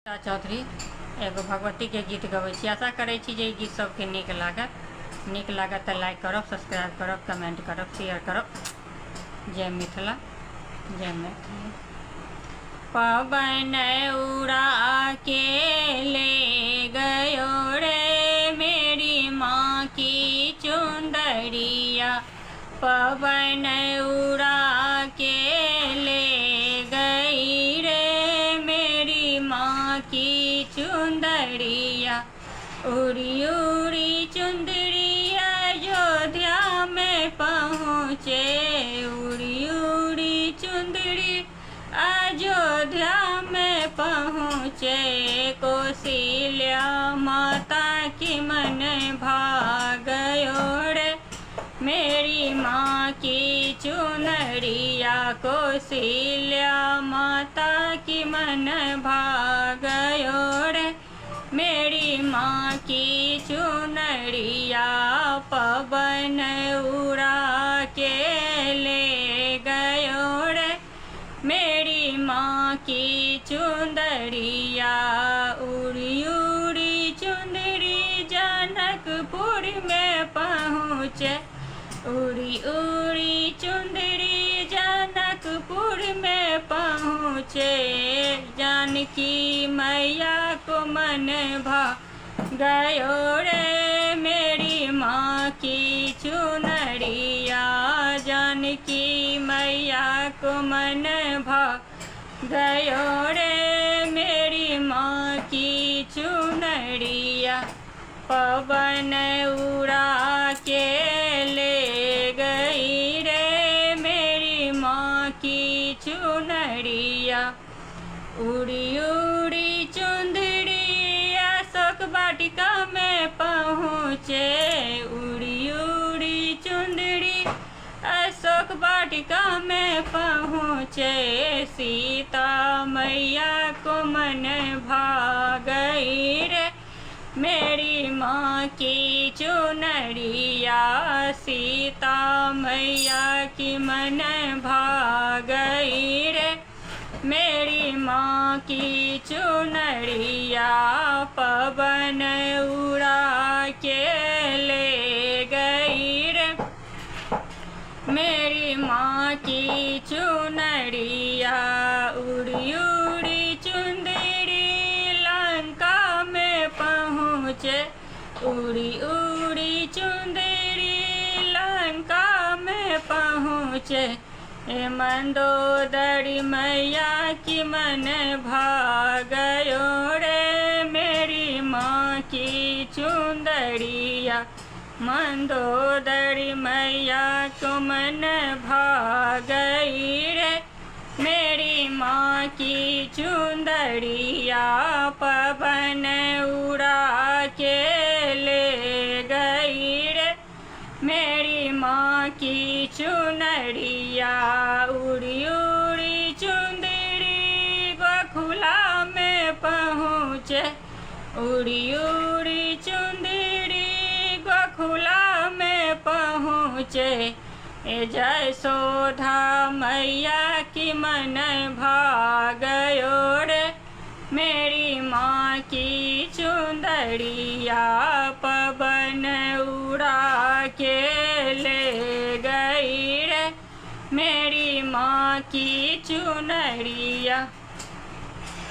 चौधरी एगो भगवती के गीत गबै छी। आशा करै छी जे गीत सबके नीक लागत तऽ लाइक करब, सब्सक्राइब करब, कमेंट करब, शेयर करब। जय मिथिला, जय मैथिली। पवन उड़ा के ले गयो रे मेरी माँ की चुंदरिया, पवन उड़ा के ले गई रे मेरी माँ की चुंदरिया। उड़ी उड़ी चुंदरिया अयोध्या में पहुँचे, उड़ी उड़ी चुंदरी अयोध्या में पहुँचे। कौशल्या माता की मन भागयो रे मेरी माँ की चुनरिया, कौशल्या माता की मन भागयो रे मेरी माँ की चुनरिया। पवन उड़ा के ले गयो रे मेरी माँ की चुंदरिया। उड़ी उड़ी चुंदरी जनकपुर में पहुँचे, उड़ी उड़ी चुंदरी जनकपुर में पहुँचे। जानकी मैया को मन भा गयो रे मेरी माँ की चुनरिया, जानकी मैया को मन भा गयो रे मेरी माँ की चुनरिया। पवन उड़ा के ले गई रे मेरी माँ की चुनरिया। उड़ी उड़ी चुंदरी अशोक वाटिका में पहुँचे, उड़ी उड़ी चुंदरी अशोक वाटिका में पहुँचे। सीता मैया को मन भा गई रे मेरी माँ की चुनरिया, सीता मैया की मन भा गई रे मेरी माँ की चुनरिया। पवन उड़ा के ले गई रे मेरी माँ की चुनरिया। उड़ी उड़ी चुंदरी लंका में पहुँचे, उड़ी उड़ी चुंदरी लंका में पहुँचे। मंदोदरी मैया की मन भागयो रे मेरी माँ की चुंदरिया, मंदोदरी मैया को मन भागई रे मेरी माँ की चुंदरिया। पवन उड़ा के ले गई रे मेरी माँ की चुनरिया। उड़ी उड़ी चुंदरी गोखुला में पहुँचे, उड़ी उड़ी चुंदरी गोखुला में पहुँचे। जयशोधा मैया की मन भागयो रे मेरी माँ की चुंदरिया। पवन उड़ा के ले गई रे मेरी माँ की चुनरिया।